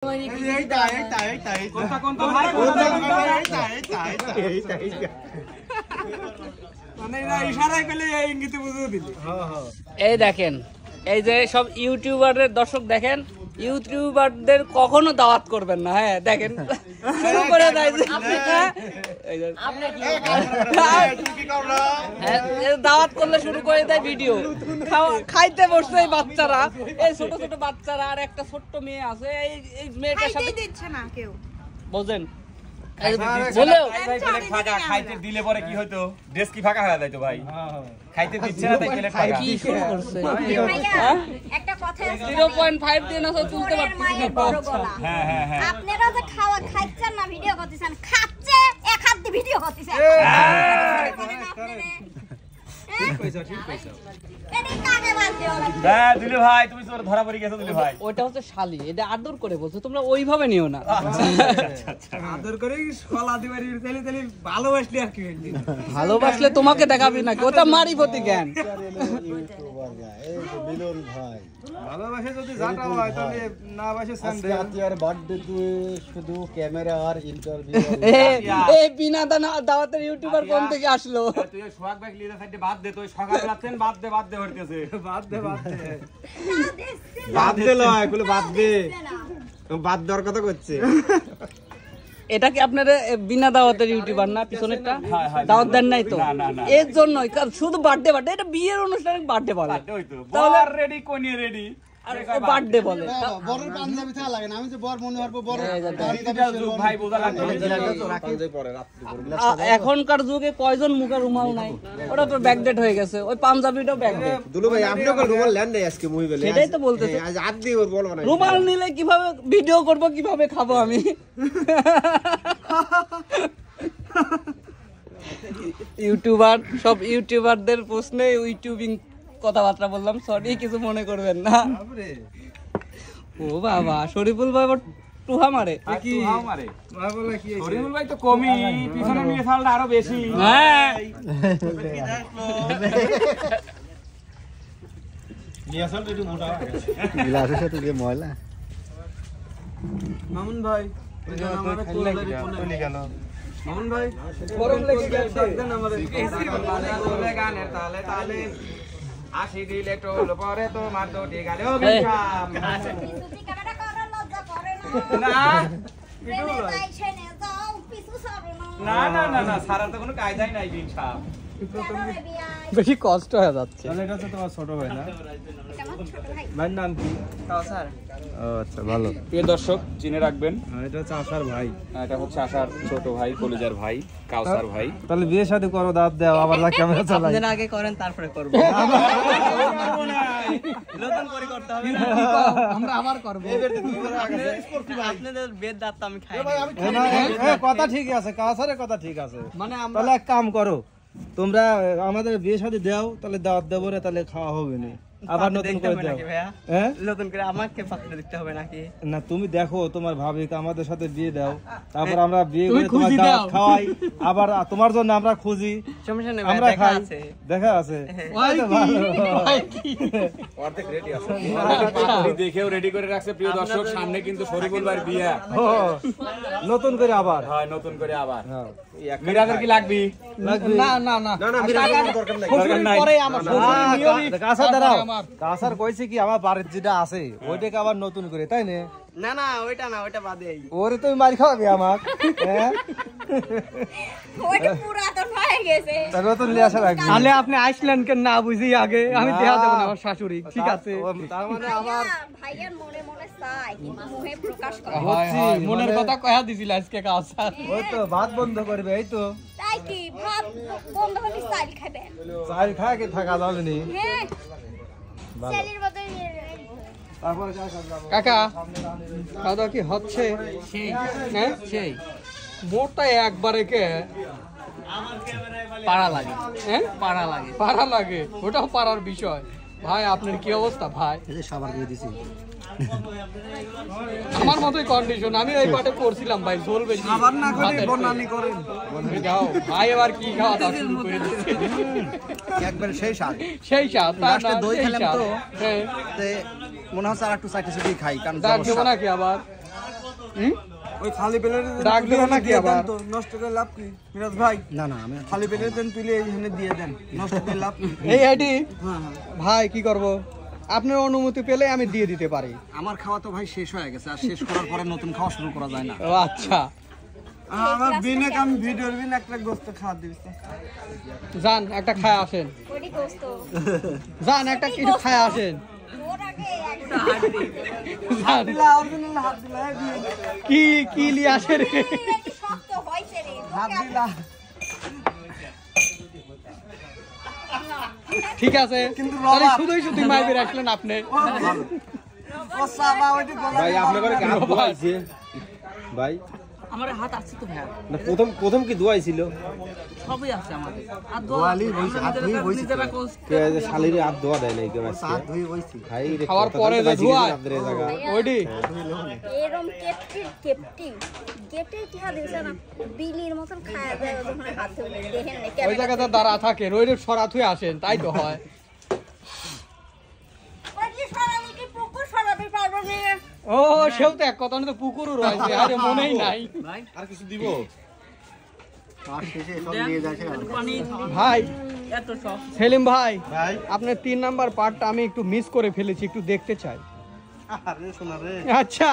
এই দেখেন, এই যে সব ইউটিউবারের দর্শক দেখেন, ইউটিউবারদের কখনো দাওয়াত করবেন না। হ্যাঁ দেখেন শুরু করে দেয় দাওয়াত করলে শুরু করে দেয় ভিডিও। খাইতে বসছে এই বাচ্চারা, এই ছোট ছোট বাচ্চারা, আর একটা ছোট্ট মেয়ে আছে, এই মেয়েটার সাথে দিচ্ছে না কেউ, বোঝেন? খাইতে দিলে পরে কি হতো, ড্রেস কি ফাঁকা হয়ে যাইতো ভাই। খাইতে দিচ্ছে না তাই প্লেট ফাঁকা। কি শুরু করছে? একটা কথা আছে 0.5 দিন আছে তুলতে পারতেছি না। হ্যাঁ হ্যাঁ হ্যাঁ, আপনারা যে খাওয়া খাচ্ছেন না, ভিডিও করতেছেন, খাচ্ছে এক হাত দিয়ে ভিডিও করতেছেন। ঠিক কইছো, ঠিক কইছো। এদিকে কাকে বালতে ওরা? হ্যাঁ দিলে ভাই, তুমি তো ধরা পড়ে গেছো দিলে ভাই। ওটা হচ্ছে শালি, এটা আদর করে বলছো, তোমরা ওইভাবে নিও না। আদর করে শালা দিবারি তেলি তেলি ভালোবাসলি আর কি হইলি? ভালোবাসলে তোমাকে দেখাবি না, ওটা মারিফতি জ্ঞান। ইউটিউবার যা এই যে মিলন ভাই, ভালোবাসে যদি জাটা হয় তাহলে না বাসে স্যান্ডেল। আজকে আর বার্থডে তুই শুধু ক্যামেরা আর ইন্টারভিউ। এই বিনা দাওয়াতের ইউটিউবার কোন থেকে আসলো? তুই সোহাগ ভাই লিডার সাইডে বাদ দে, তুই সকালে রাতেন বাদ দে হইতেছে। বাদ দে বাদ দে লয় গুলো বাদ দে, বাদ দেওয়ার কথা করছে। এটা কি আপনারা বিনা দাওয়াতের ইউটিউবার না? পিছনেরটা দাওয়াত দেন নাই তো, এর জন্যই শুধু বার্থডে। এটা বিয়ের অনুষ্ঠানে বার্থডে বলে, তাহলে রেডি কোনি রেডি বার্থডে বলে। বরের পাঞ্জাবি থাকা লাগে না, আমি যে বর মনে হবো বর ভাই বোঝা লাগবে। এখনকার যুগে কয়জন মুখে রুমাল নাই, ওটা তো ব্যাকডেট হয়ে গেছে। ওই পাঞ্জাবিটাও ব্যাকডেট। দুলু ভাই আপনিও কোন রুমাল লেন নাই আজকে মুই বলে? সেটাই তো বলতেছে, আজ আদ দিয়ে ওর বলবো না। রুমাল নিলে কিভাবে ভিডিও করব, কিভাবে খাবো আমি? ইউটিউবার, সব ইউটিউবারদের প্রশ্নে ইউটিউবিং কথাবার্তা বললাম, সরি কিছু মনে করবেন না। ও বাবা, শরীফুল ভাই টুহা মারে। কি টুহা মারে? ভাই বলে কি শরীফুল ভাই তো কমই, পিছনে নিয়ে ফালটা আরো বেশি। হ্যাঁ নিয়ে আসল একটু মোটা হয়ে গেছে গ্লাসের সাথে যে ময়লা। মামুন ভাই আমারে তুলে গেল। মামুন ভাই গরম লেগে গেছে, দেন আমারে বলে গানের তালে তালে আসি দিলে টোল পরে তো মার তো ঠিক গেল বিশাম। পিছুতি কাটা করার লজ্জা করে না না, ভাই ছেনে যাও পিছু সরো না না না না, সারা তো কোনো কায়দাই নাই বিশাম। বেশি কষ্ট হয়ে যাচ্ছে। তাহলে এটা তো তোমার ছোট ভাই না? ছোট ভাই ভাইয়ের নাম কি? স্যার ও আচ্ছা, ভালো। প্রিয় দর্শক চিনে রাখবেন, এটা হচ্ছে আশার ভাই। এটা হচ্ছে আশার ছোট ভাই, কলিজার ভাই, কাউসার ভাই। তাহলে বিয়ে শাদী করো, দাঁত দাও, আবার ক্যামেরা চালাই। আপনারা আগে করেন তারপরে করব। নতুন করে করতে হবে না, আমরা আবার করব। আপনাদের বেদ দাঁত আমি খাই না। কথা ঠিক আছে, কাউসারের কথা ঠিক আছে। মানে তাহলে এক কাম করো, তোমরা আমাদের বিয়ে শাদী দাও, তাহলে দাওয়াত দেবো রে, তাহলে খাওয়া হবে না। আবার নতুন করে দাও। হ্যাঁ, নতুন করে আমাকে পাত্র দিতে হবে নাকি? না তুমি দেখো তোমার ভাবিকে আমাদের সাথে বিয়ে দাও, তারপর আমরা বিয়ে করে তোমার দাওয়াত খাওয়াই, আবার তোমার জন্য আমরা খুঁজি, সমস্যা নেই, আমরা দেখা খাই। আছে, দেখা আছে, অর্ধেক রেডি আছে, দেখেও রেডি করে রাখছে। প্রিয় দর্শক সামনে কিন্তু শরীফুল ভাইয়ের বিয়ে, নতুন করে আবার। হয় নতুন করে আবার। মিরাজের কি লাগবি? না না না না না বিরাট দরকার নাই, দরকার নাই। পরে আমার কাঁচা দাঁড়াও, কাঁচার কইছে কি আমার বাড়ির যেটা আছে ওইটাকে আবার নতুন করে, তাই না? না না ওইটা না, ওইটা বাদে। ওরে তুমি মার খাওয়াবি আমার? হ্যাঁ, ওইটা পুরাতন হয়ে গেছে। তাহলে নতুন নিয়ে আসা লাগবে। তাহলে আপনি আইসল্যান্ড কে না বুঝি আগে আমি দেখা দেব না আমার শাশুড়ি, ঠিক আছে? তার মানে আবার ভাইয়ার মনে মনে চাই কিন্তু মুখে প্রকাশ করে। মনের কথা কয়া দিছিল আজকে কাউসার। ওই তো ভাত বন্ধ করবে, এই তো তাই কি ভাত বন্ধ হলে চাল খাবেন? চাল খায় থাকা যাবে নি। হ্যাঁ, চালের বদলে তারপরে যা কাজ যাবো। কাকা খাওয়া দাওয়া কি হচ্ছে? হ্যাঁ সেই মোটটা একবারে কে পাড়া লাগে, হ্যাঁ পাড়া লাগে, পাড়া লাগে, ওটাও পাড়ার বিষয়। ভাই আপনার কি অবস্থা ভাই? সবার দিয়ে দিছি আমার মতোই কন্ডিশন, আমি এই পাটে করছিলাম ভাই, ঝোল বেশি আবার না করে বনানি করেন। যাও ভাই, এবার কি খাওয়া দাওয়া শুরু করে দিচ্ছে একবার সেই স্বাদ, সেই স্বাদ। লাস্টে দই খেলাম তো, হ্যাঁ মনে হচ্ছে আর একটু চাইতে খাই, কারণ দাঁত দেবো নাকি আবার? ওই খালি প্লেটে ডাক দেবো নাকি আবার? নষ্ট করে লাভ কি মিরাজ ভাই? না না আমি খালি প্লেটে দেন, তুলে এইখানে দিয়ে দেন, নষ্ট করে লাভ কি? এই আইডি ভাই কি করব, আপনার অনুমতি পেলে আমি দিয়ে দিতে পারি। আমার খাওয়া তো ভাই শেষ হয়ে গেছে, আর শেষ করার পরে নতুন খাওয়া শুরু করা যায় না। ও আচ্ছা, আমার বিনে কাম ভিডিওর বিন একটা গোস্ত খাওয়া দিবি। যান একটা খায় আসেন, ওইটি দোস্ত যান একটা কিছু খায় আসেন। ওর আগে যান। হাত দিলা কি কি লিয়ে আসে রে? একটু শক্ত হইছে রে হাত দিলা। ঠিক আছে, তাহলে শুধুই শুধুই মাইবে রাখলেন আপনি। ও সাবা ওইটি গলা ভাই আপনার ঘরে কি হাত ধোয়াইছে ভাই? আমার হাত আছে তো ভাই, না প্রথম কি ধোয়াইছিল? সবই আছে আমাদের। আর ধোয়ালি বইছে, হাত ধুই বইছে। কে যে শালিরে হাত ধোয়া দেয় নাই কেউ আজকে? হাত ধুই বইছি। ভাই রে, খাওয়ার কথা পরে বলতে যে পারছি ধোয়ায়। কিন্তু আপনাদের এই জায়গা। ওইডি এরম কেপটি গেটে কি হাত দিছে না বিলির মতন খায়া যায় যখন হাত ধুলে দেখেন না ওই জায়গাতে দাঁড়া থাকে, রইরে সরাত হয়ে আসেন, তাই তো হয়। ওই যে সরাবি কি পুকুর সরাবি পারবো না ও সেও তো এক কথা, তো পুকুরও রয়েছে, আরে মনেই নাই। আর কিছু দিব? আর শেষে সব নিয়ে যাচ্ছে। ভাই সেলিম ভাই, ভাই আপনার 3 নাম্বার পার্টটা আমি একটু মিস করে ফেলেছি, একটু দেখতে চাই। আরে শোনা রে, আচ্ছা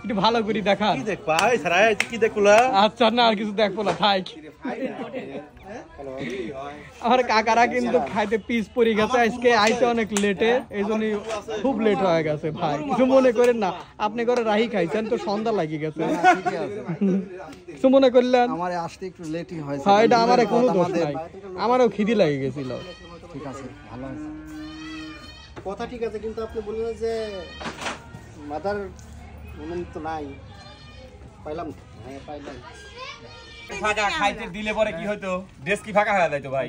একটু ভালো করে দেখান। কি দেখ ভাই সারাই কি দেখুলা? আচ্ছা না আর কিছু দেখবো না, থাক। আমার কাকারা কিন্তু খাইতে পিস পড়ে গেছে, আজকে আইতে অনেক লেটে, এই জন্যই খুব লেট হয়ে গেছে। ভাই কিছু মনে করেন না, আপনি করে রাহি খাইছেন তো সন্ধ্যা লাগি গেছে, কিছু মনে করলেন? আমার আসতে একটু লেটই হয়েছে। হ্যাঁ এটা আমার কোনো দোষ নাই, আমারও খিদি লাগে গেছিল। ঠিক আছে, ভালো আছে কথা, ঠিক আছে, কিন্তু আপনি বললেন যে মাদার মনে তো নাই, পাইলাম না। হ্যাঁ পাইলাম। ফাঁকা খাইতে দিলে পরে কি হতো? ড্রেস কি ফাঁকা হয়ে যাইতো ভাই?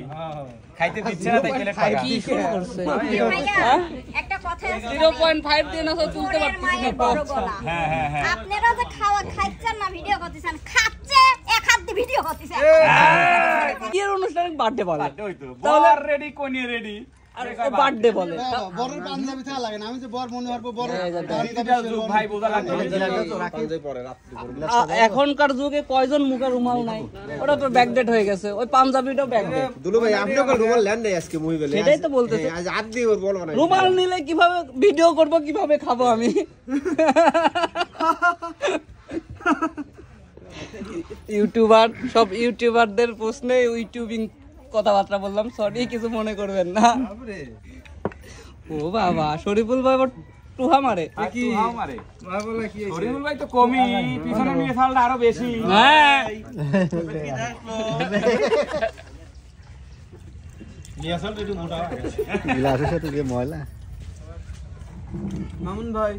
খাইতে দিচ্ছে না তাই প্লেট ফাঁকা। ভাইয়া একটা কথা আছে 0.5 দিয়ে না তুলতে মায়ের বড় গলা। হ্যাঁ হ্যাঁ হ্যাঁ। আপনারা যে খাওয়া খাইছেন না ভিডিও করতেছেন, খাচ্ছে এক হাত দিয়ে ভিডিও করতেছেন। বিয়ের অনুষ্ঠানে বার্থডে বলে, ওই তো বর রেডি, কোনি রেডি, আর বার্থডে বলে। বড়র পাঞ্জাবি থাকা লাগে না, আমি যে বর মনে হবো বড় ডিজিটাল যুগ ভাই, বোঝা লাগবে। এখনকার যুগে কয়জন মুখে রুমাল নাই, ওটা তো ব্যাকডেট হয়ে গেছে, ওই পাঞ্জাবিটাও ব্যাকডেট। দুলু ভাই আপনি ওকে রুমাল ল্যান্ড নেই আজকে মুই বলে। সেটাই তো বলতেছে। আজ হাত দিয়ে ওর বলবো না। রুমাল নিলে কিভাবে ভিডিও করব, কিভাবে খাবো আমি? ইউটিউবার, সব ইউটিউবারদের প্রশ্নে ইউটিউবিং কথাবার্তা বললাম, সরি কিছু মনে করবেন না। ও বাবা, শরীফুল ভাই টুহা মারে কি মারে ভাই বলে কি? শরীফুল ভাই তো কমই, পিছনে নিয়ে ফালটা আরো বেশি। হ্যাঁ নিয়ে আসল একটু মোটা হয়ে গেছে। গ্লাসের সাথে যে ময়লা। মামুন ভাই